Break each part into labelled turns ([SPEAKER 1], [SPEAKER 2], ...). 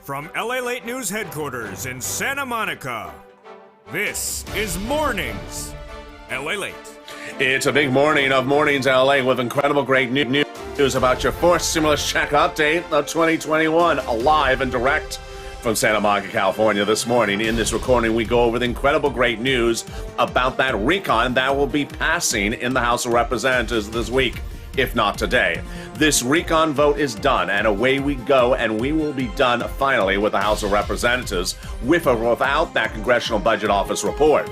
[SPEAKER 1] From LALATE News headquarters in Santa Monica, this is Mornings LALATE.
[SPEAKER 2] It's a big morning of Mornings LA with incredible great news about your fourth stimulus check update of 2021, live and direct from Santa Monica, California this morning. In this recording, we go over the incredible great news about that recon that will be passing in the House of Representatives this week, if not today. This recon vote is done, and away we go, and we will be done finally with the House of Representatives with or without that Congressional Budget Office report.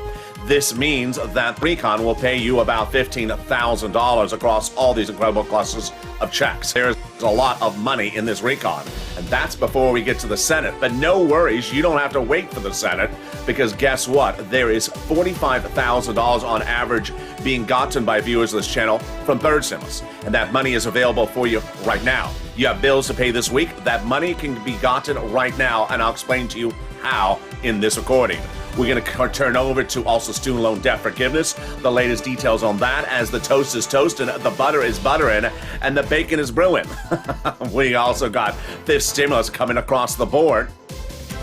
[SPEAKER 2] This means that recon will pay you about $15,000 across all these incredible clusters of checks. There's a lot of money in this recon, and that's before we get to the Senate. But no worries, you don't have to wait for the Senate, because guess what? There is $45,000 on average being gotten by viewers of this channel from third stimulus, and that money is available for you right now. You have bills to pay this week. That money can be gotten right now, and I'll explain to you how in this recording. We're going to turn over to also student loan debt forgiveness, the latest details on that, as the toast is toasting, the butter is buttering, and the bacon is brewing. We also got fifth stimulus coming across the board,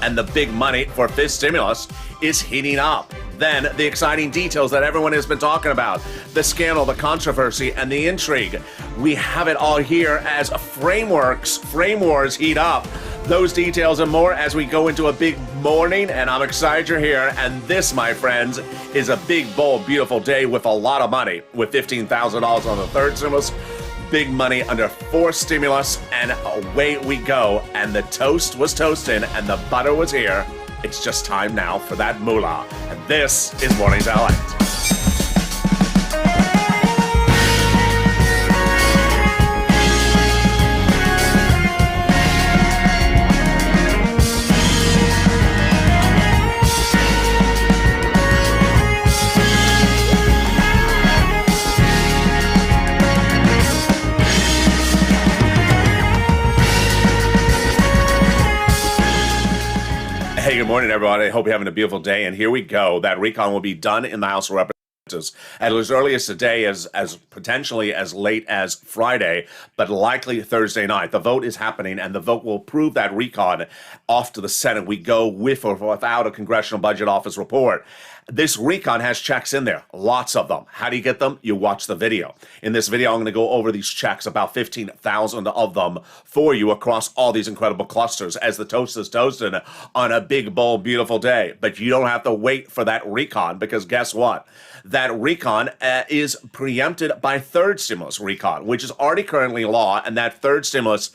[SPEAKER 2] and the big money for fifth stimulus is heating up. Then the exciting details that everyone has been talking about, the scandal, the controversy, and the intrigue. We have it all here as frame wars heat up. Those details and more as we go into a big morning, and I'm excited you're here. And this, my friends, is a big, bold, beautiful day with a lot of money, with $15,000 on the third stimulus, big money under fourth stimulus, and away we go. And the toast was toasting, and the butter was here. It's just time now for that moolah. And this is Mornings LA. Hey, good morning, everybody. I hope you're having a beautiful day. And here we go. That recon will be done in the House of Representatives as early as today, as potentially as late as Friday, but likely Thursday night. The vote is happening, and the vote will approve that recon off to the Senate. We go with or without a Congressional Budget Office report. This recon has checks in there, lots of them. How do you get them? You watch the video. In this video, I'm going to go over these checks, about 15,000 of them for you across all these incredible clusters as the toast is toasted on a big, bold, beautiful day. But you don't have to wait for that recon, because guess what? That recon is preempted by third stimulus recon, which is already currently law, and that third stimulus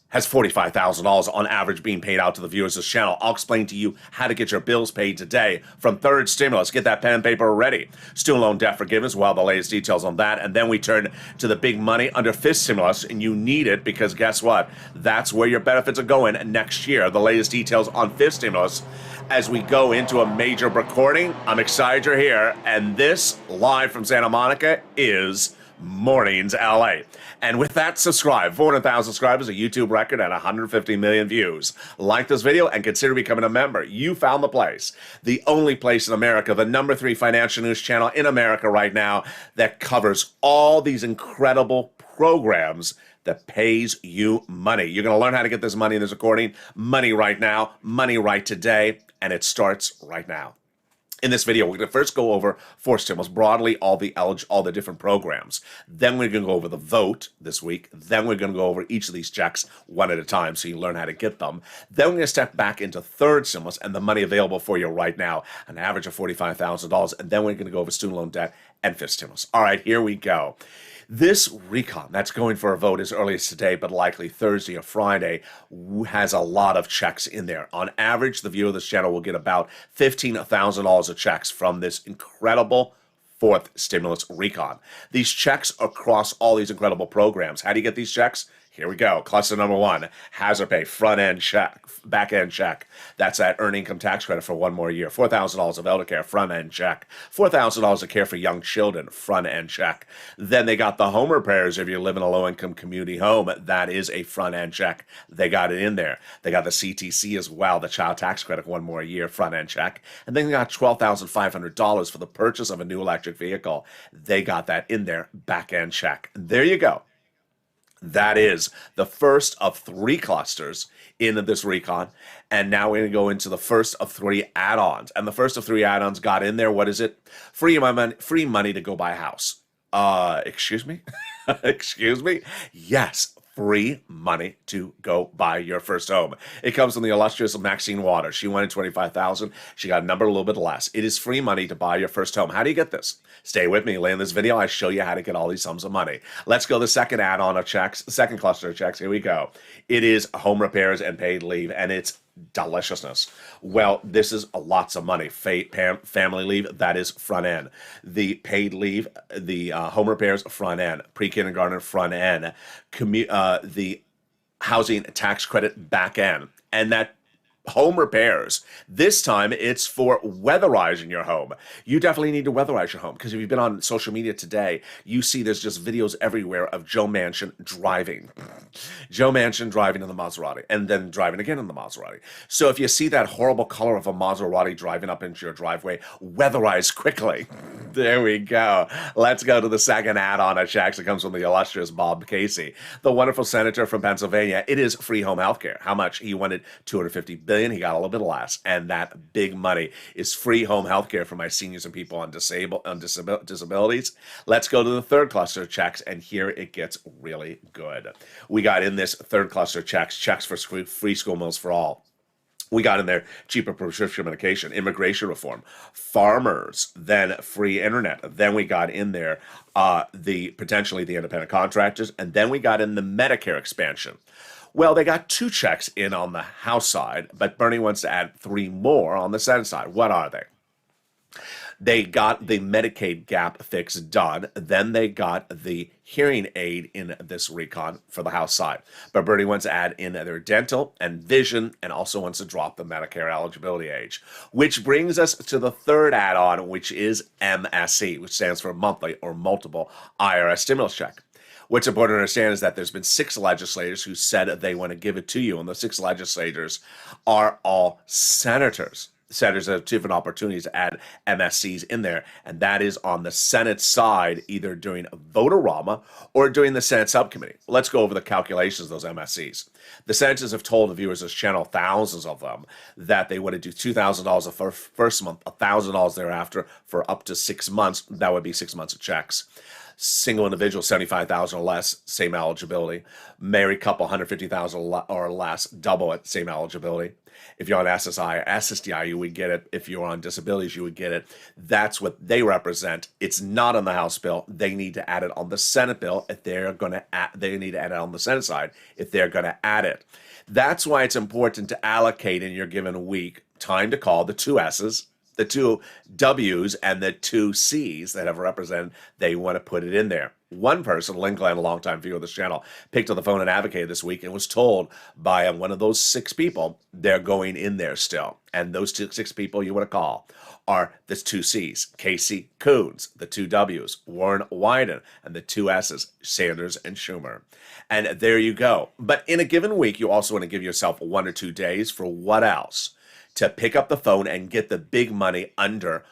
[SPEAKER 2] has $45,000 on average being paid out to the viewers of this channel. I'll explain to you how to get your bills paid today from third stimulus. Get that pen and paper ready. Student loan debt forgiveness, well, the latest details on that. And then we turn to the big money under fifth stimulus, and you need it because guess what? That's where your benefits are going next year. The latest details on fifth stimulus as we go into a major recording. I'm excited you're here, and this, live from Santa Monica, is Mornings LA. And with that, subscribe. 400,000 subscribers, a YouTube record, and 150 million views. Like this video and consider becoming a member. You found the place. The only place in America, the #3 financial news channel in America right now that covers all these incredible programs that pays you money. You're going to learn how to get this money in this recording. Money right now, money right today, and it starts right now. In this video, we're going to first go over fourth stimulus, broadly all the different programs. Then we're going to go over the vote this week. Then we're going to go over each of these checks one at a time so you learn how to get them. Then we're going to step back into third stimulus and the money available for you right now, an average of $45,000. And then we're going to go over student loan debt and fifth stimulus. All right, here we go. This recon that's going for a vote as early as today, but likely Thursday or Friday, has a lot of checks in there. On average, the viewer of this channel will get about $15,000 of checks from this incredible fourth stimulus recon. These checks across all these incredible programs. How do you get these checks? Here we go. Cluster number one, hazard pay, front-end check, back-end check. That's that earned income tax credit for one more year. $4,000 of elder care, front-end check. $4,000 of care for young children, front-end check. Then they got the home repairs if you live in a low-income community home. That is a front-end check. They got it in there. They got the CTC as well, the child tax credit, one more year, front-end check. And then they got $12,500 for the purchase of a new electric vehicle. They got that in there, back-end check. There you go. That is the first of 3 clusters in this recon. And now we're going to go into the first of 3 add-ons. And the first of 3 add-ons got in there. What is it? Free money to go buy a house. Excuse me? Excuse me? Yes. Free money to go buy your first home. It comes from the illustrious Maxine Waters. She wanted $25,000. She got a number a little bit less. It is free money to buy your first home. How do you get this? Stay with me. In this video, I show you how to get all these sums of money. Let's go to the second add-on of checks, second cluster of checks. Here we go. It is home repairs and paid leave, and it's deliciousness. Well, this is lots of money. Family leave, that is front end. The paid leave, the home repairs, front end. Pre-kindergarten, front end. The housing tax credit, back end. And that home repairs, this time it's for weatherizing your home. You definitely need to weatherize your home, because if you've been on social media today, you see there's just videos everywhere of Joe Manchin driving. Joe Manchin driving in the Maserati, and then driving again in the Maserati. So if you see that horrible color of a Maserati driving up into your driveway, weatherize quickly. There we go. Let's go to the second add-on of checks. It comes from the illustrious Bob Casey, the wonderful senator from Pennsylvania. It is free home health care. How much? He wanted $250 billion. He got a little bit less, and that big money is free home health care for my seniors and people on disabilities. Let's go to the third cluster of checks, and here it gets really good. We got in this third cluster of checks for free school meals for all. We got in there cheaper prescription medication, immigration reform, farmers, then free internet. Then we got in there potentially the independent contractors, and then we got in the Medicare expansion. Well, they got 2 checks in on the House side, but Bernie wants to add 3 more on the Senate side. What are they? They got the Medicaid gap fix done. Then they got the hearing aid in this recon for the House side. But Bernie wants to add in their dental and vision, and also wants to drop the Medicare eligibility age. Which brings us to the third add-on, which is MSC, which stands for monthly or multiple IRS stimulus check. What's important to understand is that there's been 6 legislators who said they want to give it to you, and the 6 legislators are all senators. Senators have different opportunities to add MSCs in there, and that is on the Senate side, either during a vote-a-rama or during the Senate subcommittee. Let's go over the calculations of those MSCs. The senators have told the viewers of this channel, thousands of them, that they want to do $2,000 the first month, $1,000 thereafter for up to 6 months. That would be 6 months of checks. Single individual, $75,000 or less, same eligibility. Married couple, $150,000 or less, double it, same eligibility. If you're on SSI, you would get it. If you're on disabilities, you would get it. That's what they represent. It's not on the House bill. They need to add it on the Senate bill if they're going to they need to add it on the Senate side if they're going to add it. That's why it's important to allocate in your given week time to call the 2 S's, the 2 W's, and the 2 C's that have represented they want to put it in there. One person, Lynn Glenn, a longtime viewer of this channel, picked up the phone and advocated this week and was told by one of those 6 people they're going in there still. And those 6 people you want to call are the 2 C's, Casey Coons, the 2 W's, Warren Wyden, and the 2 S's, Sanders and Schumer. And there you go. But in a given week, you also want to give yourself 1 or 2 days for what else? To pick up the phone and get the big money under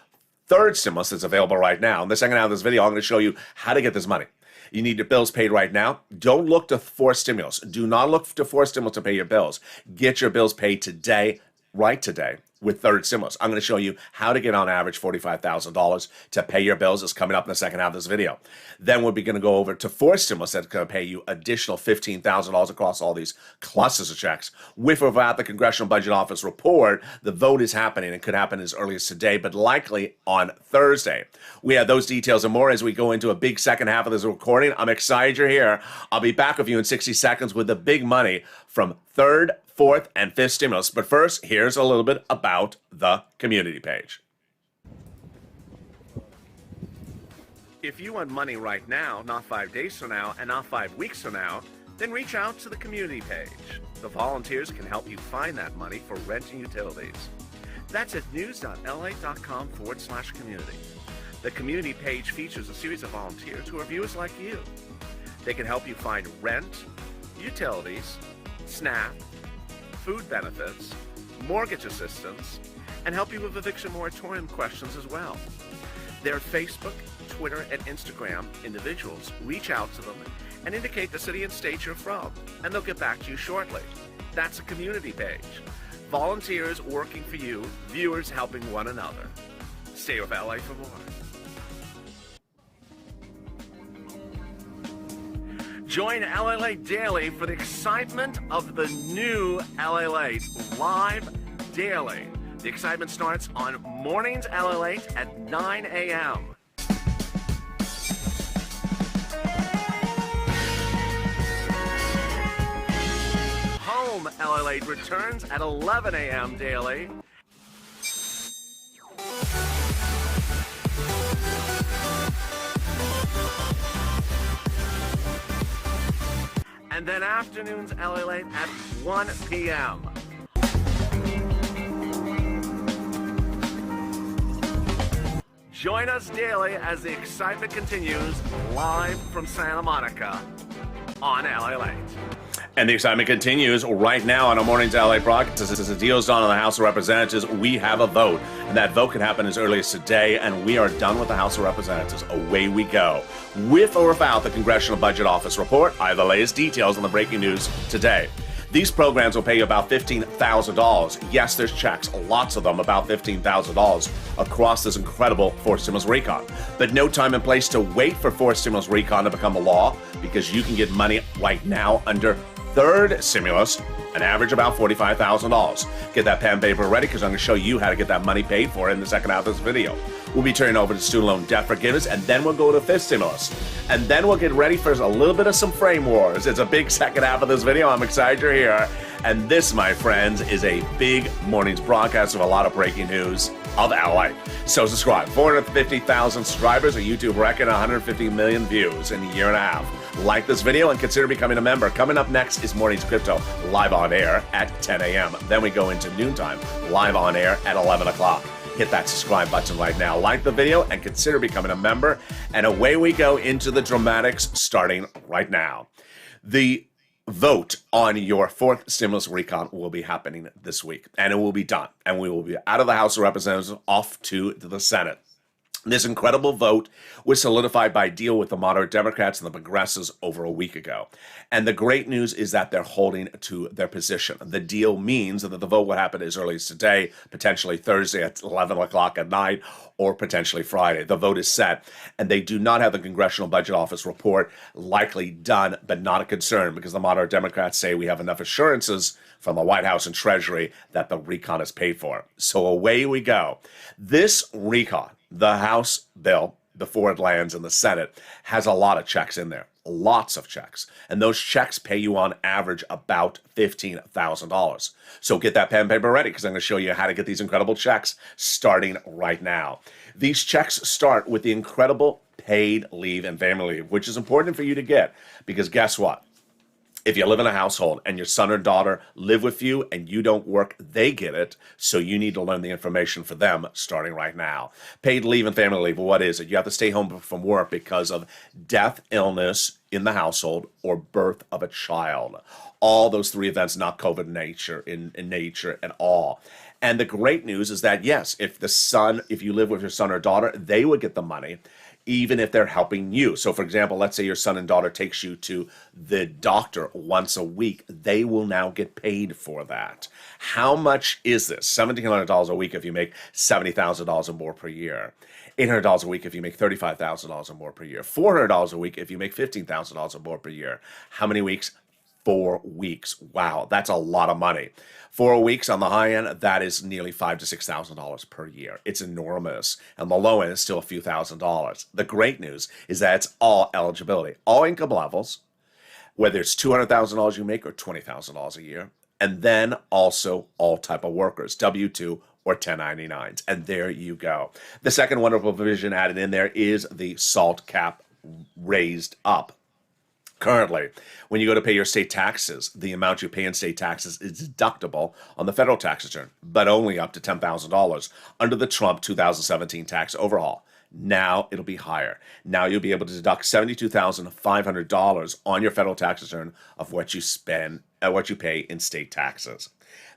[SPEAKER 2] third stimulus that's available right now. In the second half of this video, I'm going to show you how to get this money. You need your bills paid right now. Don't look to force stimulus. Do not look to force stimulus to pay your bills. Get your bills paid today, right today, with third stimulus. I'm going to show you how to get on average $45,000 to pay your bills. It's coming up in the second half of this video. Then we're going to go over to fourth stimulus that's going to pay you additional $15,000 across all these clusters of checks. With or without the Congressional Budget Office report, the vote is happening. It could happen as early as today, but likely on Thursday. We have those details and more as we go into a big second half of this recording. I'm excited you're here. I'll be back with you in 60 seconds with the big money from third, fourth, and fifth stimulus. But first, here's a little bit about the community page. If you want money right now, not 5 days from now, and not 5 weeks from now, then reach out to the community page. The volunteers can help you find that money for rent and utilities. That's at news.la.com/community. The community page features a series of volunteers who are viewers like you. They can help you find rent, utilities, SNAP, food benefits, mortgage assistance, and help you with eviction moratorium questions as well. Their Facebook, Twitter, and Instagram individuals reach out to them and indicate the city and state you're from, and they'll get back to you shortly. That's a community page. Volunteers working for you, viewers helping one another. Stay with LA for more. Join LALATE Daily for the excitement of the new LALATE live daily. The excitement starts on Mornings LALATE at 9 a.m. Home LALATE returns at 11 a.m. daily. And then afternoons LALATE at 1 p.m. Join us daily as the excitement continues live from Santa Monica on LALATE. And the excitement continues right now on our Mornings LA broadcast. As the deal's done on the House of Representatives, we have a vote. And that vote can happen as early as today, and we are done with the House of Representatives. Away we go. With or without the Congressional Budget Office report, I have the latest details on the breaking news today. These programs will pay you about $15,000. Yes, there's checks, lots of them, about $15,000 across this incredible fourth stimulus recon. But no time and place to wait for fourth stimulus recon to become a law, because you can get money right now under third stimulus, an average about $45,000. Get that pen and paper ready, because I'm going to show you how to get that money paid for in the second half of this video. We'll be turning over to student loan debt forgiveness, and then we'll go to fifth stimulus. And then we'll get ready for a little bit of some frame wars. It's a big second half of this video. I'm excited you're here. And this, my friends, is a big morning's broadcast of a lot of breaking news of LA. So subscribe. 450,000 subscribers, a YouTube record, 150 million views in a year and a half. Like this video and consider becoming a member. Coming up next is Morning's Crypto, live on air at 10 a.m. Then we go into noontime, live on air at 11 o'clock. Hit that subscribe button right now. Like the video and consider becoming a member. And away we go into the dramatics starting right now. The vote on your fourth stimulus recon will be happening this week, and it will be done. And we will be out of the House of Representatives off to the Senate. This incredible vote was solidified by a deal with the moderate Democrats and the progressives over a week ago. And the great news is that they're holding to their position. The deal means that the vote will happen as early as today, potentially Thursday at 11 o'clock at night, or potentially Friday. The vote is set, and they do not have the Congressional Budget Office report likely done, but not a concern, because the moderate Democrats say we have enough assurances from the White House and Treasury that the recon is paid for. So away we go. This recon, the House bill, before it lands in the Senate, has a lot of checks in there. Lots of checks. And those checks pay you on average about $15,000. So get that pen and paper ready, because I'm going to show you how to get these incredible checks starting right now. These checks start with the incredible paid leave and family leave, which is important for you to get, because guess what? If you live in a household and your son or daughter live with you and you don't work, they get it. So you need to learn the information for them starting right now. Paid leave and family leave, what is it? You have to stay home from work because of death, illness in the household, or birth of a child. All those three events, not COVID in nature at all. And the great news is that, yes, if you live with your son or daughter, they would get the money, even if they're helping you. So, for example, let's say your son and daughter takes you to the doctor once a week. They will now get paid for that. How much is this? $1,700 a week if you make $70,000 or more per year. $800 a week if you make $35,000 or more per year. $400 a week if you make $15,000 or more per year. How many weeks? 4 weeks. Wow, that's a lot of money. 4 weeks on the high end, that is nearly $5,000 to $6,000 per year. It's enormous. And the low end is still a few $1,000s. The great news is that it's all eligibility, all income levels, whether it's $200,000 you make or $20,000 a year, and then also all type of workers, W-2 or 1099s. And there you go. The second wonderful provision added in there is the SALT cap raised up. Currently, when you go to pay your state taxes, the amount you pay in state taxes is deductible on the federal tax return, but only up to $10,000 under the Trump 2017 tax overhaul. Now it'll be higher. Now you'll be able to deduct $72,500 on your federal tax return of what you spend what you pay in state taxes.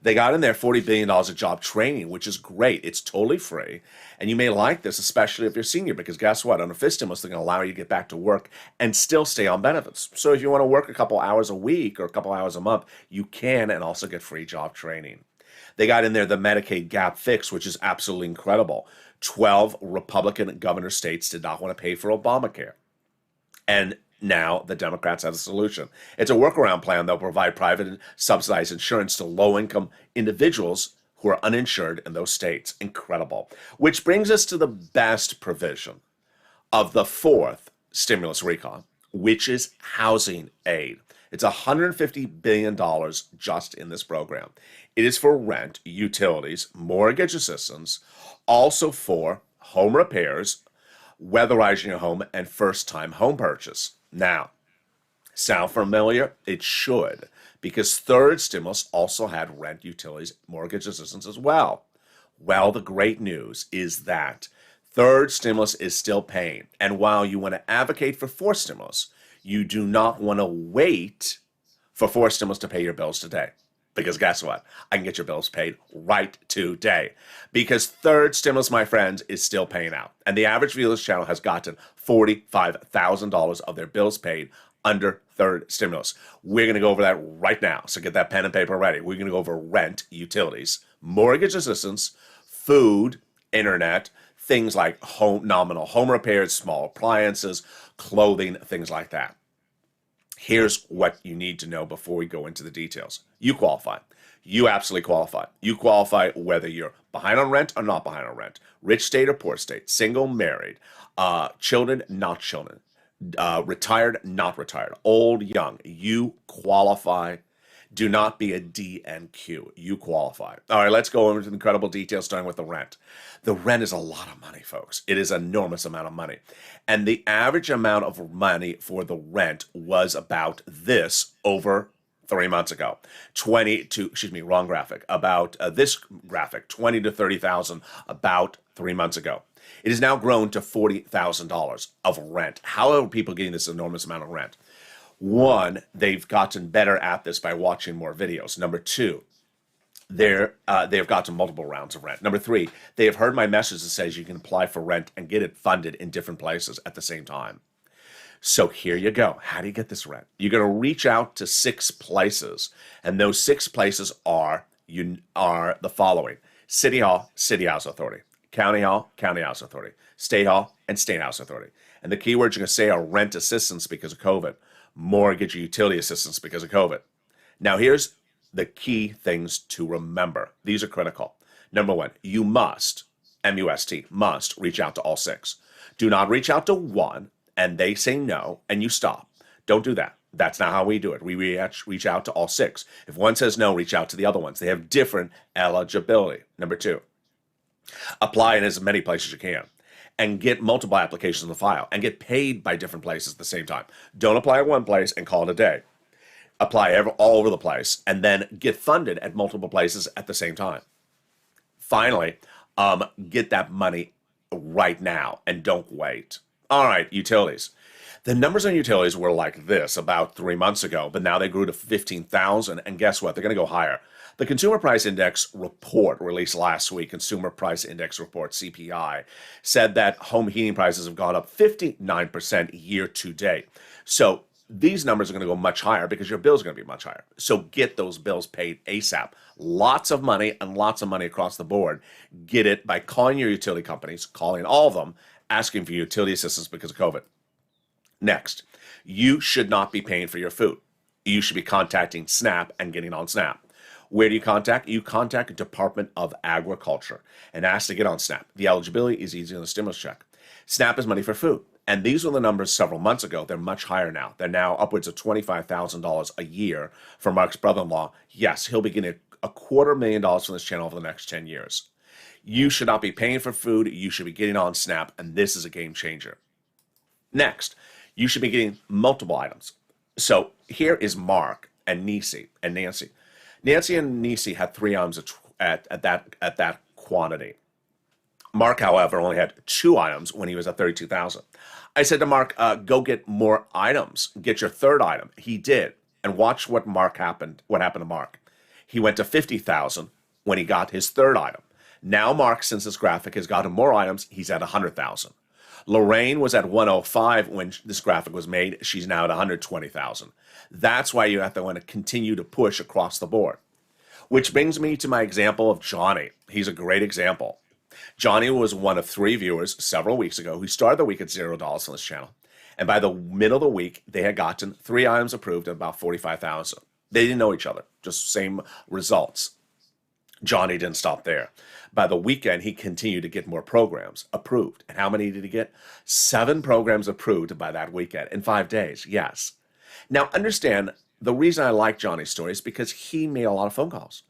[SPEAKER 2] They got in there $40 billion of job training, which is great. It's totally free. And you may like this, especially if you're senior, because guess what? Under FIS stimulus, they're going to allow you to get back to work and still stay on benefits. So if you want to work a couple hours a week or a couple hours a month, you can, and also get free job training. They got in there the Medicaid gap fix, which is absolutely incredible. 12 Republican governor states did not want to pay for Obamacare. And now the Democrats have a solution. It's a workaround plan that will provide private and subsidized insurance to low-income individuals who are uninsured in those states. Incredible. Which brings us to the best provision of the fourth stimulus recon, which is housing aid. It's $150 billion just in this program. It is for rent, utilities, mortgage assistance, also for home repairs, weatherizing your home, and first-time home purchase. Now, sound familiar? It should, because third stimulus also had rent, utilities, mortgage assistance as well. Well, the great news is that third stimulus is still paying. And while you want to advocate for fourth stimulus, you do not want to wait for fourth stimulus to pay your bills today. Because guess what? I can get your bills paid right today. Because third stimulus, my friends, is still paying out. And the average viewer of this channel has gotten $45,000 of their bills paid under third stimulus. We're going to go over that right now. So get that pen and paper ready. We're going to go over rent, utilities, mortgage assistance, food, internet, things like nominal home repairs, small appliances, clothing, things like that. Here's what you need to know before we go into the details. You qualify. You absolutely qualify. You qualify whether you're behind on rent or not behind on rent, rich state or poor state, single, married, children, not children, retired, not retired, old, young. You qualify. Do not be a D and Q. You qualify. All right, let's go into the incredible details, starting with the rent. The rent is a lot of money, folks. It is an enormous amount of money. And the average amount of money for the rent was about this over 3 months ago. Wrong graphic. About this graphic, 20 to 30,000 about 3 months ago. It has now grown to $40,000 of rent. How are people getting this enormous amount of rent? One, they've gotten better at this by watching more videos. Number two, they've gotten multiple rounds of rent. Number three, they have heard my message that says you can apply for rent and get it funded in different places at the same time. So here you go. How do you get this rent? You're going to reach out to 6 places, and those 6 places are the following: City Hall, City House Authority; County Hall, County House Authority; State Hall, and State House Authority. And the keywords you're going to say are rent assistance because of COVID, mortgage utility assistance because of COVID. Now, here's the key things to remember. These are critical. Number one, you must, M-U-S-T, must reach out to all 6. Do not reach out to one and they say no and you stop. Don't do that. That's not how we do it. We reach out to all 6. If one says no, reach out to the other ones. They have different eligibility. Number 2, apply in as many places as you can and get multiple applications in the file and get paid by different places at the same time. Don't apply at one place and call it a day. Apply all over the place and then get funded at multiple places at the same time. Finally, get that money right now and don't wait. All right, utilities. The numbers on utilities were like this about 3 months ago, but now they grew to 15,000. And guess what? They're going to go higher. The Consumer Price Index report released last week, Consumer Price Index report, CPI, said that home heating prices have gone up 59% year to date. So these numbers are going to go much higher because your bills are going to be much higher. So get those bills paid ASAP. Lots of money and lots of money across the board. Get it by calling your utility companies, calling all of them, asking for utility assistance because of COVID. Next, you should not be paying for your food. You should be contacting SNAP and getting on SNAP. Where do you contact? You contact the Department of Agriculture and ask to get on SNAP. The eligibility is easy on the stimulus check. SNAP is money for food. And these were the numbers several months ago. They're much higher now. They're now upwards of $25,000 a year for Mark's brother-in-law. Yes, he'll be getting $250,000 from this channel over the next 10 years. You should not be paying for food. You should be getting on SNAP, and this is a game changer. Next, you should be getting multiple items. So here is Mark and Nancy. Nancy and Nisi had 3 items at that quantity. Mark, however, only had 2 items when he was at 32,000. I said to Mark, go get more items. Get your 3rd item. He did. And watch what happened to Mark. He went to 50,000 when he got his third item. Now Mark, since this graphic has gotten more items, he's at 100,000. Lorraine was at 105 when this graphic was made. She's now at 120,000. That's why you have to want to continue to push across the board. Which brings me to my example of Johnny. He's a great example. Johnny was one of 3 viewers several weeks ago who started the week at $0 on this channel. And by the middle of the week, they had gotten 3 items approved at about 45,000. They didn't know each other, just same results. Johnny didn't stop there. By the weekend, he continued to get more programs approved. And how many did he get? 7 programs approved by that weekend in 5 days, yes. Now, understand, the reason I like Johnny's story is because he made a lot of phone calls.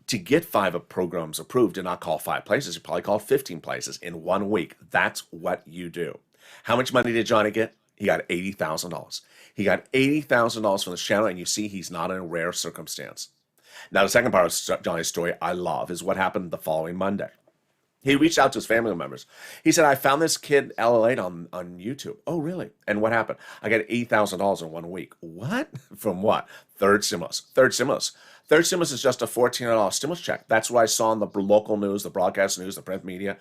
[SPEAKER 2] To get 5 programs approved, did not call 5 places. He probably called 15 places in 1 week. That's what you do. How much money did Johnny get? He got $80,000. He got $80,000 from this channel, and you see he's not in a rare circumstance. Now, the second part of Johnny's story I love is what happened the following Monday. He reached out to his family members. He said, I found this kid, LALATE, on YouTube. Oh, really? And what happened? I got $80,000 in 1 week. What? From what? Third stimulus. Third stimulus is just a $1,400 stimulus check. That's what I saw on the local news, the broadcast news, the print media.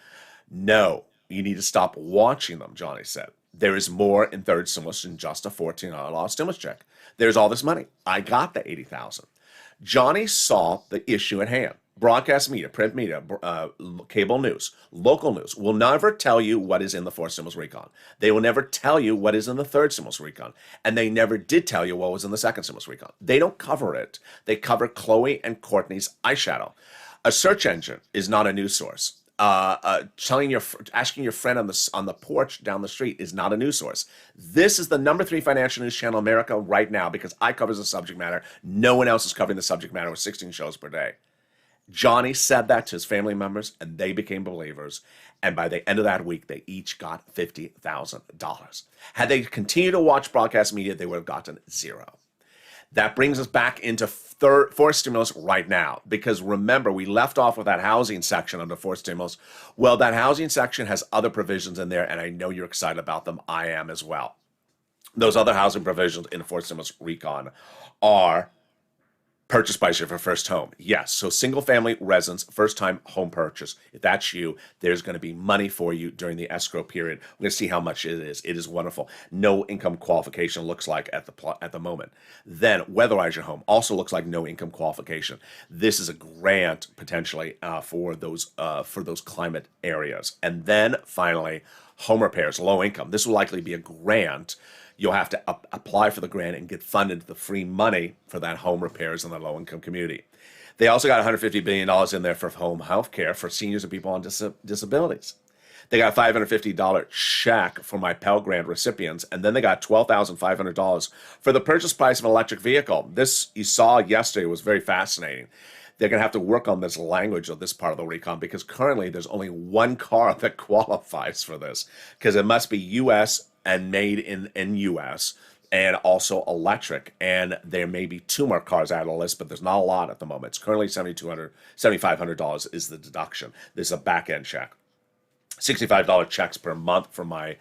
[SPEAKER 2] No, you need to stop watching them, Johnny said. There is more in third stimulus than just a $1,400 stimulus check. There's all this money. I got the $80,000. Johnny saw the issue at hand. Broadcast media, print media, cable news, local news will never tell you what is in the fourth stimulus recon. They will never tell you what is in the third stimulus recon. And they never did tell you what was in the second stimulus recon. They don't cover it. They cover Chloe and Courtney's eyeshadow. A search engine is not a news source. Asking your friend on the porch down the street is not a news source. This is the #3 financial news channel in America right now because I cover the subject matter. No one else is covering the subject matter with 16 shows per day. Johnny said that to his family members, and they became believers. And by the end of that week, they each got $50,000. Had they continued to watch broadcast media, they would have gotten 0. That brings us back into fourth stimulus right now. Because remember, we left off with that housing section under fourth stimulus. Well, that housing section has other provisions in there, and I know you're excited about them. I am as well. Those other housing provisions in the fourth stimulus recon are purchase price for first home. Yes, so single family residence, first time home purchase. If that's you, there's going to be money for you during the escrow period. We're going to see how much it is. It is wonderful. No income qualification looks like at the moment. Then weatherize your home also looks like no income qualification. This is a grant potentially for those climate areas. And then finally, home repairs, low income. This will likely be a grant. You'll have to apply for the grant and get funded the free money for that home repairs in the low-income community. They also got $150 billion in there for home health care for seniors and people on disabilities. They got a $550 check for my Pell Grant recipients, and then they got $12,500 for the purchase price of an electric vehicle. This, you saw yesterday, was very fascinating. They're going to have to work on this language of this part of the recon because currently there's only one car that qualifies for this because it must be U.S. and made in U.S. and also electric. And there may be 2 more cars out of the list, but there's not a lot at the moment. It's currently $7,500 is the deduction. This is a back-end check. $65 checks per month for my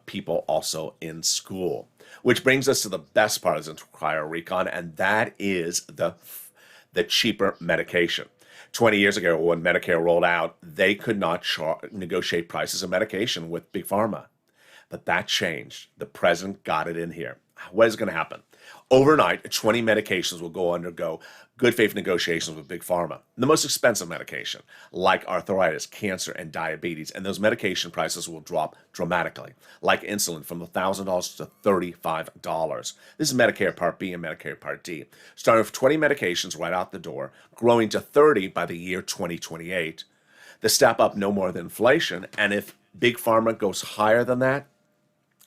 [SPEAKER 2] people also in school. Which brings us to the best part of this entire recon, and that is the cheaper medication. 20 years ago, when Medicare rolled out, they could not negotiate prices of medication with Big Pharma. But that changed. The president got it in here. What is going to happen? Overnight, 20 medications will undergo good faith negotiations with Big Pharma. The most expensive medication, like arthritis, cancer, and diabetes, and those medication prices will drop dramatically, like insulin from $1,000 to $35. This is Medicare Part B and Medicare Part D. Starting with 20 medications right out the door, growing to 30 by the year 2028. The step up no more than inflation, and if Big Pharma goes higher than that,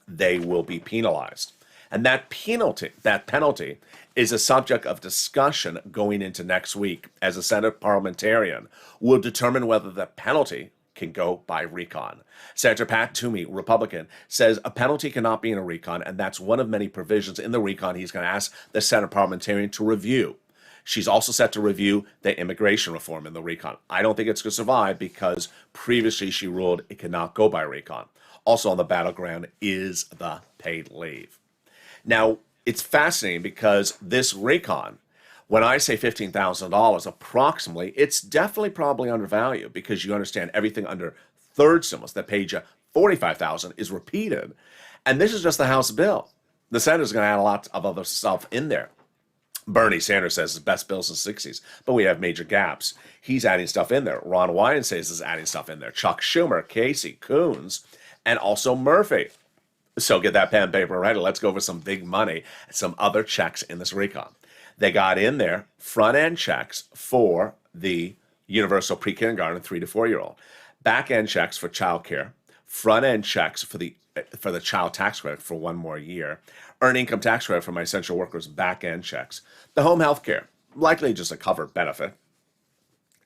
[SPEAKER 2] they will be penalized. And that penalty is a subject of discussion going into next week as a Senate parliamentarian will determine whether the penalty can go by recon. Senator Pat Toomey, Republican, says a penalty cannot be in a recon, and that's one of many provisions in the recon he's going to ask the Senate parliamentarian to review. She's also set to review the immigration reform in the recon. I don't think it's going to survive because previously she ruled it cannot go by recon. Also on the battleground is the paid leave. Now, it's fascinating because this recon, when I say $15,000 approximately, it's definitely probably undervalued because you understand everything under third stimulus that paid you $45,000 is repeated. And this is just the House bill. The Senate's going to add a lot of other stuff in there. Bernie Sanders says it's the best bill since the 60s, but we have major gaps. He's adding stuff in there. Ron Wyden says is adding stuff in there. Chuck Schumer, Casey, Coons, and also Murphy. So get that pen and paper ready. Let's go over some big money, some other checks in this recon. They got in there front-end checks for the universal pre-kindergarten 3 to 4-year-old, back-end checks for childcare, front-end checks for the child tax credit for 1 more year, earned income tax credit for my essential workers, back-end checks, the home health care, likely just a covered benefit,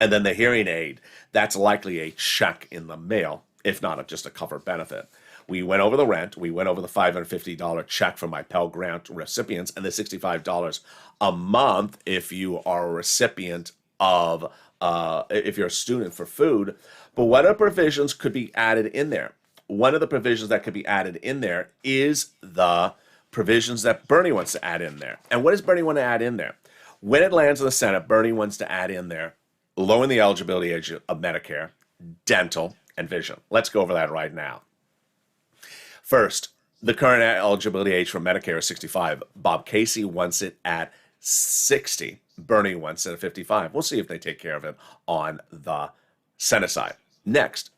[SPEAKER 2] and then the hearing aid, that's likely a check in the mail, if not just a covered benefit. We went over the rent, we went over the $550 check for my Pell Grant recipients, and the $65 a month if you are a recipient of, if you're a student for food. But what other provisions could be added in there? One of the provisions that could be added in there is the provisions that Bernie wants to add in there. And what does Bernie want to add in there? When it lands in the Senate, Bernie wants to add in there lowering the eligibility age of Medicare, dental, and vision. Let's go over that right now. First, the current eligibility age for Medicare is 65. Bob Casey wants it at 60. Bernie wants it at 55. We'll see if they take care of it on the Senate side. Next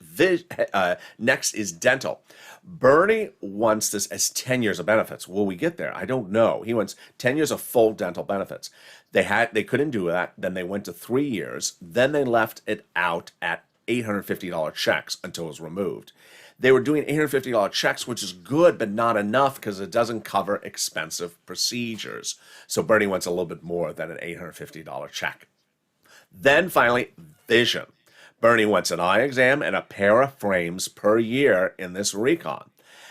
[SPEAKER 2] is dental. Bernie wants this as 10 years of benefits. Will we get there? I don't know. He wants 10 years of full dental benefits. They couldn't do that. Then they went to 3 years. Then they left it out at $850 checks until it was removed. They were doing $850 checks, which is good, but not enough because it doesn't cover expensive procedures. So Bernie wants a little bit more than an $850 check. Then finally, vision. Bernie wants an eye exam and a pair of frames per year in this recon.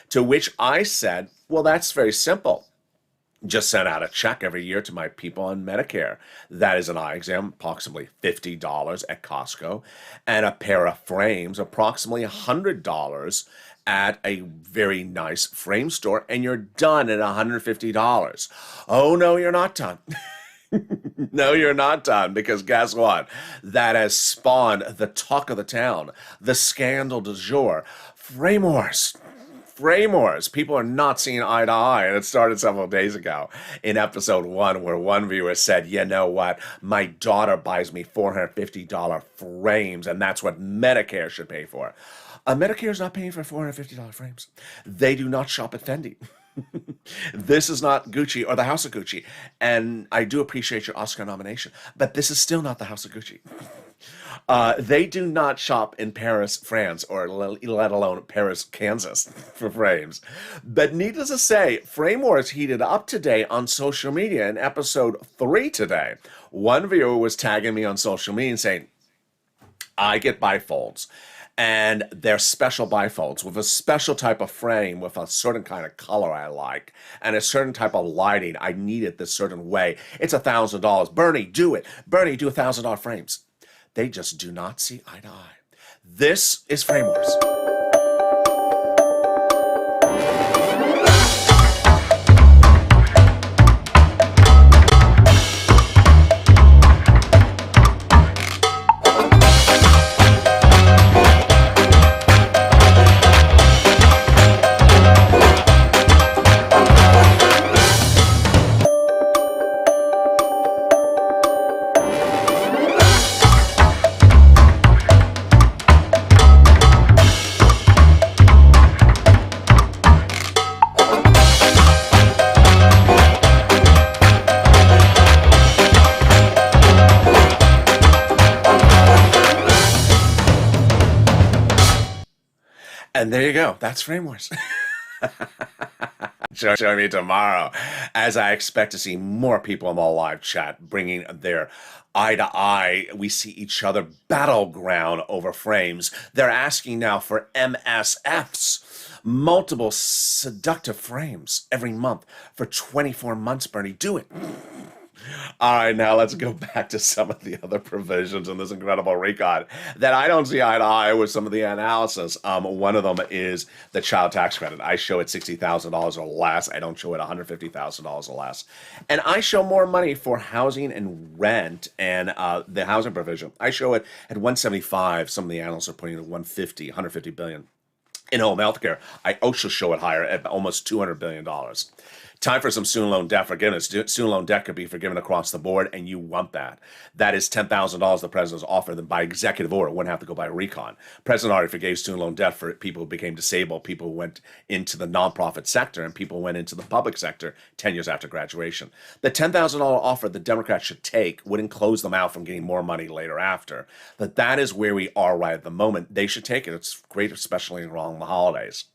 [SPEAKER 2] To which I said, well, that's very simple. Just send out a check every year to my people on Medicare. That is an eye exam, approximately $50 at Costco, and a pair of frames, approximately $100 at a very nice frame store, and you're done at $150. Oh, no, you're not done. No, you're not done, because guess what? That has spawned the talk of the town, the scandal du jour, frame wars. Frame wars. People are not seeing eye to eye, and it started several days ago in episode 1 where one viewer said, you know what, my daughter buys me $450 frames, and that's what Medicare should pay for. Medicare is not paying for $450 frames. They do not shop at Fendi. This is not Gucci or the House of Gucci, and I do appreciate your Oscar nomination, but this is still not the House of Gucci. They do not shop in Paris, France, or let alone Paris, Kansas for frames. But needless to say, frame wars heated up today on social media in episode 3 today. One viewer was tagging me on social media and saying, I get bifolds, and they're special bifolds with a special type of frame with a certain kind of color I like and a certain type of lighting. I need it this certain way. It's $1,000. Bernie, do it. Bernie, do $1,000 frames. They just do not see eye to eye. This is Frame Wars. And there you go. That's Frame Wars. Join me tomorrow as I expect to see more people in the live chat bringing their eye to eye. We see each other battleground over frames. They're asking now for MSFs, multiple seductive frames every month for 24 months, Bernie. Do it. All right, now let's go back to some of the other provisions in this incredible recon that I don't see eye to eye with some of the analysis. One of them is the child tax credit. I show it $60,000 or less. I don't show it $150,000 or less. And I show more money for housing and rent and the housing provision. I show it at 175. Some of the analysts are putting it at 150, 150 billion. In home healthcare, I also show it higher at almost $200 billion. Time for some student loan debt forgiveness. Student loan debt could be forgiven across the board, and you want that. That is $10,000 the president's offered them by executive order. Wouldn't have to go by recon. President already forgave student loan debt for people who became disabled, people who went into the nonprofit sector, and people who went into the public sector 10 years after graduation. The $10,000 offer the Democrats should take wouldn't close them out from getting more money later after. But that is where we are right at the moment. They should take it. It's great, especially around the holidays.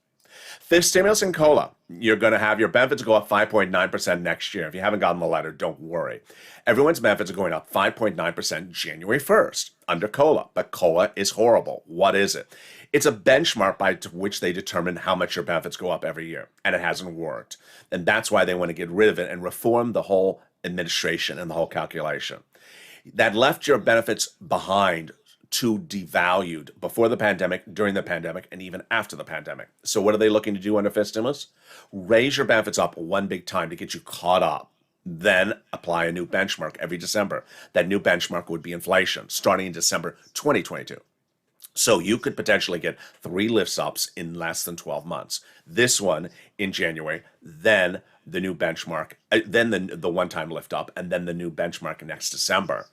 [SPEAKER 2] Fifth stimulus and COLA. You're going to have your benefits go up 5.9% next year. If you haven't gotten the letter, don't worry. Everyone's benefits are going up 5.9% January 1st under COLA. But COLA is horrible. What is it? It's a benchmark by which they determine how much your benefits go up every year. And it hasn't worked. And that's why they want to get rid of it and reform the whole administration and the whole calculation. That left your benefits behind too devalued before the pandemic, during the pandemic, and even after the pandemic. So what are they looking to do under fifth stimulus? Raise your benefits up one big time to get you caught up. Then apply a new benchmark every December. That new benchmark would be inflation starting in December 2022. So you could potentially get 3 lifts ups in less than 12 months. This one in January, then the new benchmark, then the one-time lift up, and then the new benchmark next December.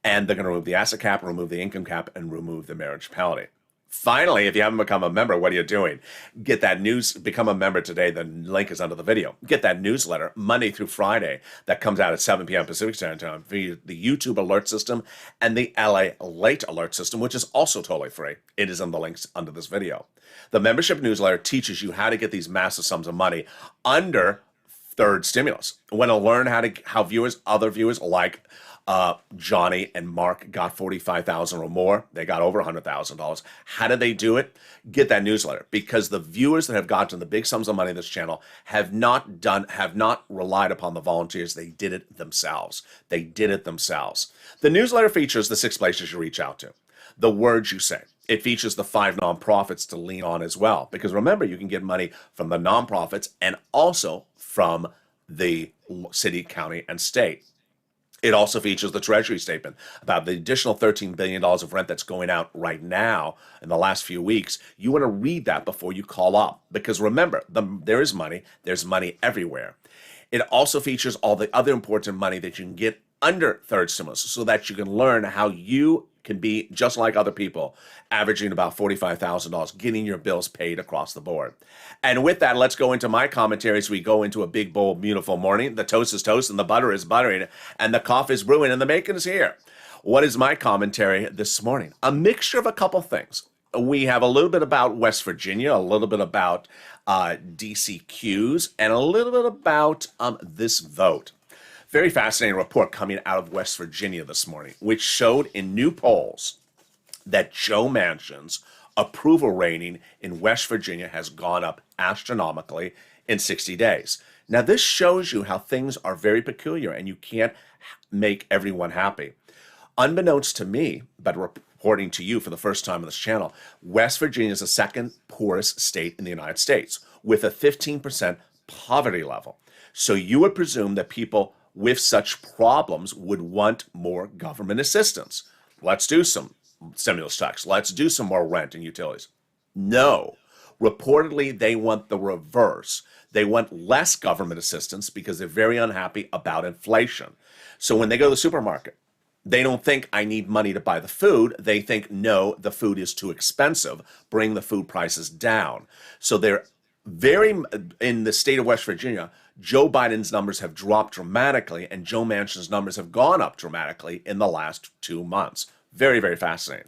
[SPEAKER 2] And they're going to remove the asset cap, remove the income cap, and remove the marriage penalty. Finally, if you haven't become a member, what are you doing? Get that news, become a member today. The link is under the video. Get that newsletter Monday through Friday that comes out at 7 p.m. Pacific Standard Time via the YouTube alert system and the LALATE alert system, which is also totally free. It is in the links under this video. The membership newsletter teaches you how to get these massive sums of money under third stimulus. Want to learn how other viewers like Johnny and Mark got $45,000 or more. They got over $100,000. How did they do it? Get that newsletter, because the viewers that have gotten the big sums of money in this channel have not relied upon the volunteers. They did it themselves. The newsletter features the 6 places you reach out to, the words you say. It features the 5 nonprofits to lean on as well, because remember, you can get money from the nonprofits and also from the city, county, and state. It also features the Treasury statement about the additional $13 billion of rent that's going out right now in the last few weeks. You want to read that before you call up, because remember, there is money. There's money everywhere. It also features all the other important money that you can get under third stimulus, so that you can learn how you can be just like other people, averaging about $45,000, getting your bills paid across the board. And with that, let's go into my commentary as we go into a big, bold, beautiful morning. The toast is toast, and the butter is buttering, and the coffee is brewing, and the bacon is here. What is my commentary this morning? A mixture of a couple things. We have a little bit about West Virginia, a little bit about DCQs, and a little bit about this vote. Very fascinating report coming out of West Virginia this morning, which showed in new polls that Joe Manchin's approval rating in West Virginia has gone up astronomically in 60 days. Now, this shows you how things are very peculiar, and you can't make everyone happy. Unbeknownst to me, but reporting to you for the first time on this channel, West Virginia is the second poorest state in the United States, with a 15% poverty level. So you would presume that people with such problems would want more government assistance. Let's do some stimulus tax. Let's do some more rent and utilities. No. Reportedly, they want the reverse. They want less government assistance because they're very unhappy about inflation. So when they go to the supermarket, they don't think I need money to buy the food. They think, no, the food is too expensive. Bring the food prices down. So they're in the state of West Virginia, Joe Biden's numbers have dropped dramatically, and Joe Manchin's numbers have gone up dramatically in the last 2 months. Very, very fascinating.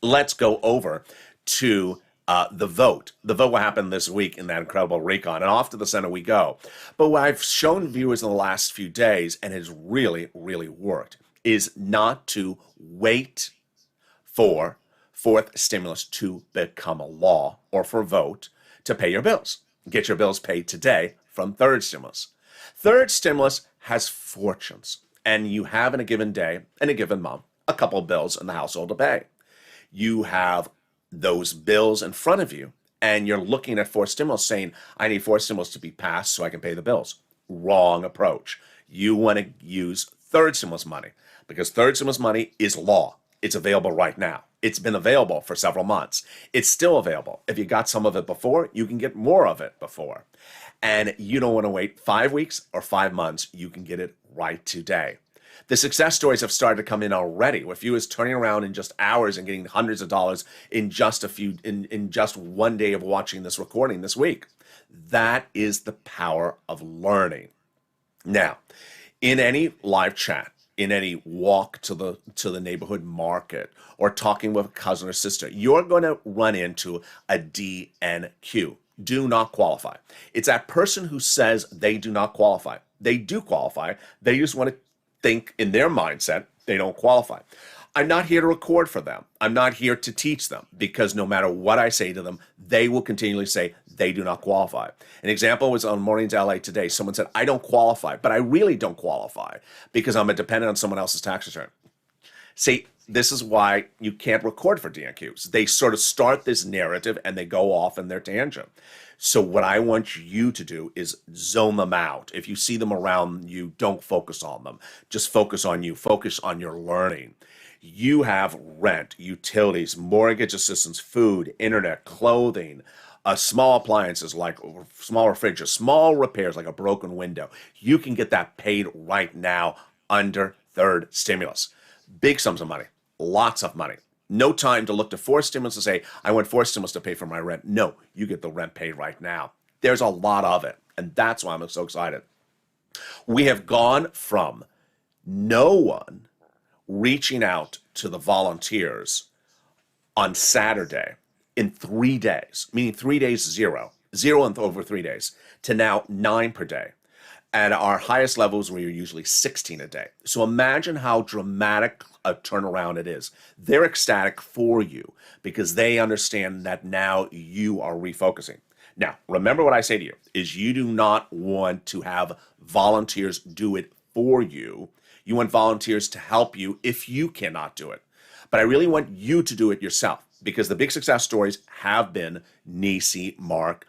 [SPEAKER 2] Let's go over to the vote. The vote will happen this week in that incredible recon, and off to the Senate we go. But what I've shown viewers in the last few days, and has really, really worked, is not to wait for fourth stimulus to become a law or for a vote to pay your bills. Get your bills paid today from third stimulus. Third stimulus has fortunes. and you have in a given day, in a given month, a couple of bills in the household to pay. You have those bills in front of you, and you're looking at four stimulus saying, I need four stimulus to be passed so I can pay the bills. Wrong approach. You want to use third stimulus money, because third stimulus money is law. It's available right now. It's been available for several months. It's still available. If you got some of it before, you can get more of it before. And you don't want to wait 5 weeks or 5 months. You can get it right today. The success stories have started to come in already, with viewers turning around in just hours and getting hundreds of dollars in just one day of watching this recording this week. That is the power of learning. Now, in any live chat, in any walk to the neighborhood market, or talking with a cousin or sister, you're going to run into a DNQ. Do not qualify. It's that person who says they do not qualify. They do qualify. They just want to think in their mindset they don't qualify. I'm not here to record for them. I'm not here to teach them, because no matter what I say to them, they will continually say they do not qualify. An example was on Mornings LALATE today. Someone said, I don't qualify, but I really don't qualify because I'm a dependent on someone else's tax return. See, this is why you can't record for DNQs. They sort of start this narrative and they go off in their tangent. So what I want you to do is zone them out. If you see them around you, don't focus on them. Just focus on you. Focus on your learning. You have rent, utilities, mortgage assistance, food, internet, clothing, small appliances like small refrigerators, small repairs like a broken window. You can get that paid right now under third stimulus. Big sums of money, lots of money. No time to look to fourth stimulus and say, I want fourth stimulus to pay for my rent. No, you get the rent paid right now. There's a lot of it, and that's why I'm so excited. We have gone from no one reaching out to the volunteers on Saturday in 3 days, meaning 3 days, zero in over 3 days, to now 9 per day. And our highest levels were usually 16 a day. So imagine how dramatic a turnaround it is. They're ecstatic for you because they understand that now you are refocusing. Now, remember what I say to you is you do not want to have volunteers do it for you. You want volunteers to help you if you cannot do it. But I really want you to do it yourself, because the big success stories have been Nisi, Mark,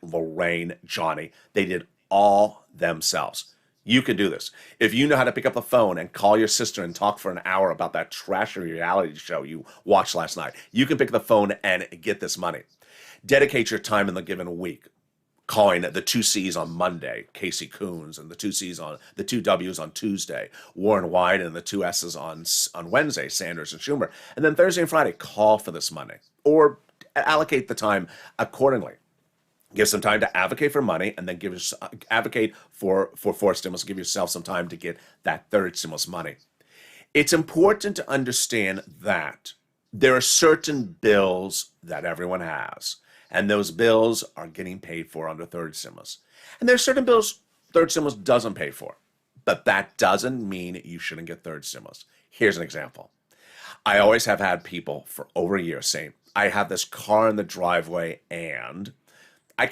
[SPEAKER 2] Lorraine, Johnny. They did all themselves. You can do this. If you know how to pick up the phone and call your sister and talk for an hour about that trashy reality show you watched last night, you can pick the phone and get this money. Dedicate your time in the given week calling the 2 C's on Monday, Casey Coons, and the 2 C's on the 2 W's on Tuesday, Warren White, and the 2 S's on Wednesday, Sanders and Schumer. And then Thursday and Friday, call for this money or allocate the time accordingly. Give some time to advocate for money, and then advocate for fourth stimulus. Give yourself some time to get that third stimulus money. It's important to understand that there are certain bills that everyone has, and those bills are getting paid for under third stimulus. And there are certain bills third stimulus doesn't pay for, but that doesn't mean you shouldn't get third stimulus. Here's an example. I always have had people for over a year saying, I have this car in the driveway and I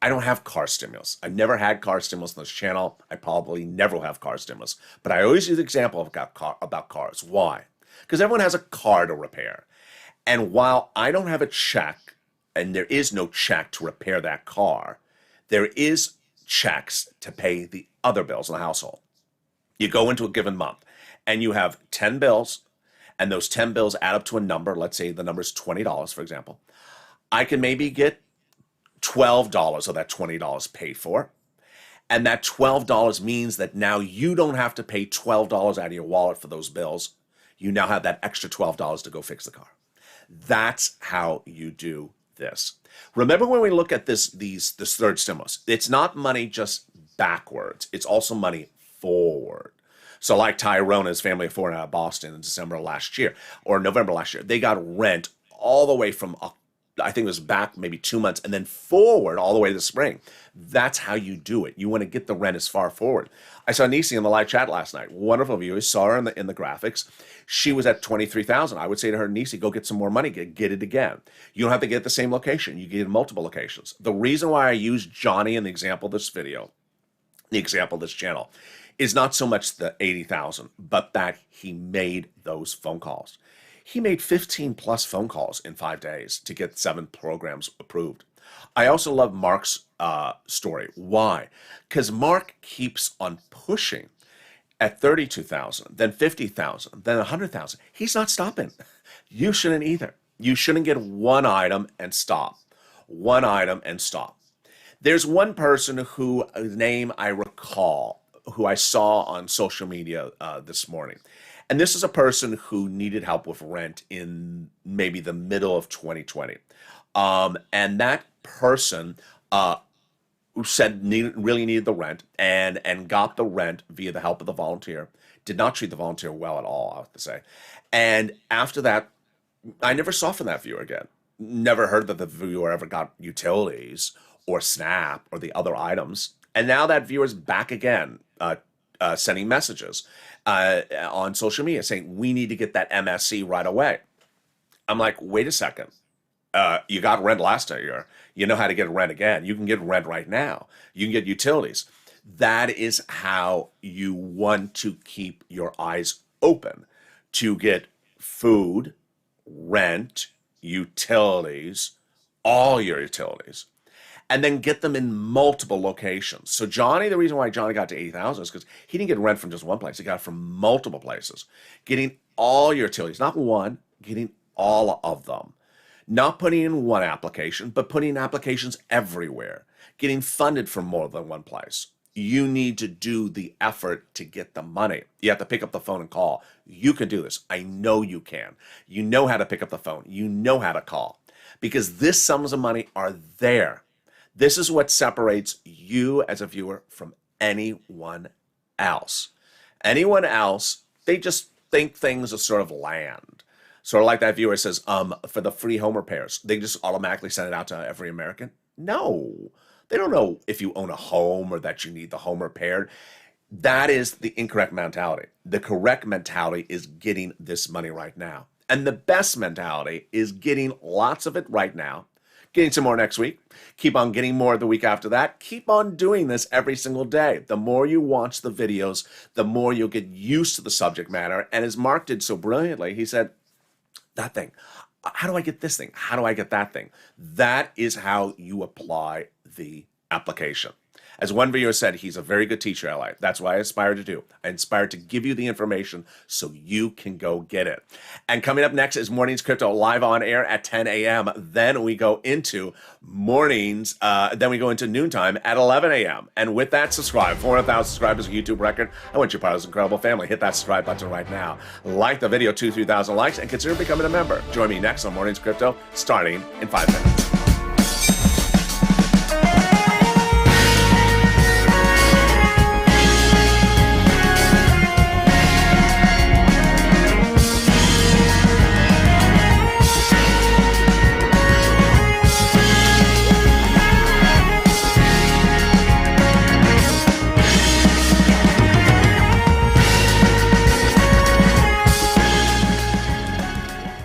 [SPEAKER 2] don't have car stimulus. I've never had car stimulus on this channel. I probably never will have car stimulus. But I always use the example about cars. Why? Because everyone has a car to repair. And while I don't have a check, and there is no check to repair that car, there is checks to pay the other bills in the household. You go into a given month and you have 10 bills, and those 10 bills add up to a number. Let's say the number is $20, for example. I can maybe get $12 of that $20 paid for. And that $12 means that now you don't have to pay $12 out of your wallet for those bills. You now have that extra $12 to go fix the car. That's how you do this. Remember when we look at this third stimulus, it's not money just backwards. It's also money forward. So like Tyrone and his family of 4 out of Boston in December last year, or November last year, they got rent all the way from, I think it was back maybe 2 months, and then forward all the way to the spring. That's how you do it. You want to get the rent as far forward. I saw Nisi in the live chat last night. Wonderful viewers. Saw her in the graphics. She was at $23,000. I would say to her, Nisi, go get some more money. Get it again. You don't have to get the same location. You get it in multiple locations. The reason why I use Johnny in the example of this video, the example of this channel, is not so much the 80,000, but that he made those phone calls. He made 15 plus phone calls in 5 days to get 7 programs approved. I also love Mark's story. Why? Because Mark keeps on pushing at 32,000, then 50,000, then 100,000. He's not stopping. You shouldn't either. You shouldn't get one item and stop. One item and stop. There's one person whose name I recall, who I saw on social media this morning. And this is a person who needed help with rent in maybe the middle of 2020. And that person who said really needed the rent and got the rent via the help of the volunteer, did not treat the volunteer well at all, I have to say. And after that, I never saw from that viewer again. Never heard that the viewer ever got utilities or SNAP or the other items. And now that viewer's back again, sending messages on social media saying, we need to get that MSC right away. I'm like, wait a second. You got rent last year. You know how to get rent again. You can get rent right now. You can get utilities. That is how you want to keep your eyes open to get food, rent, utilities, all your utilities, and then get them in multiple locations. So Johnny, the reason why Johnny got to 80,000 is because he didn't get rent from just one place. He got it from multiple places. Getting all your utilities, not one, getting all of them. Not putting in one application, but putting applications everywhere. Getting funded from more than one place. You need to do the effort to get the money. You have to pick up the phone and call. You can do this. I know you can. You know how to pick up the phone. You know how to call. Because this sums of money are there. This is what separates you as a viewer from anyone else. Anyone else, they just think things are sort of land. Sort of like that viewer says, for the free home repairs, they just automatically send it out to every American. No, they don't know if you own a home or that you need the home repaired. That is the incorrect mentality. The correct mentality is getting this money right now. And the best mentality is getting lots of it right now, getting some more next week, keep on getting more the week after that, keep on doing this every single day. The more you watch the videos, the more you'll get used to the subject matter. And as Mark did so brilliantly, he said, that thing, how do I get this thing? How do I get that thing? That is how you apply the application. As one viewer said, he's a very good teacher, LA. That's what I aspire to do. I aspire to give you the information so you can go get it. And coming up next is Mornings Crypto live on air at 10 a.m. Then we go into mornings, then we go into noontime at 11 a.m. And with that, subscribe. 400,000 subscribers, a YouTube record. I want you part of this incredible family. Hit that subscribe button right now. Like the video, 2,000-3,000 likes, and consider becoming a member. Join me next on Mornings Crypto, starting in 5 minutes.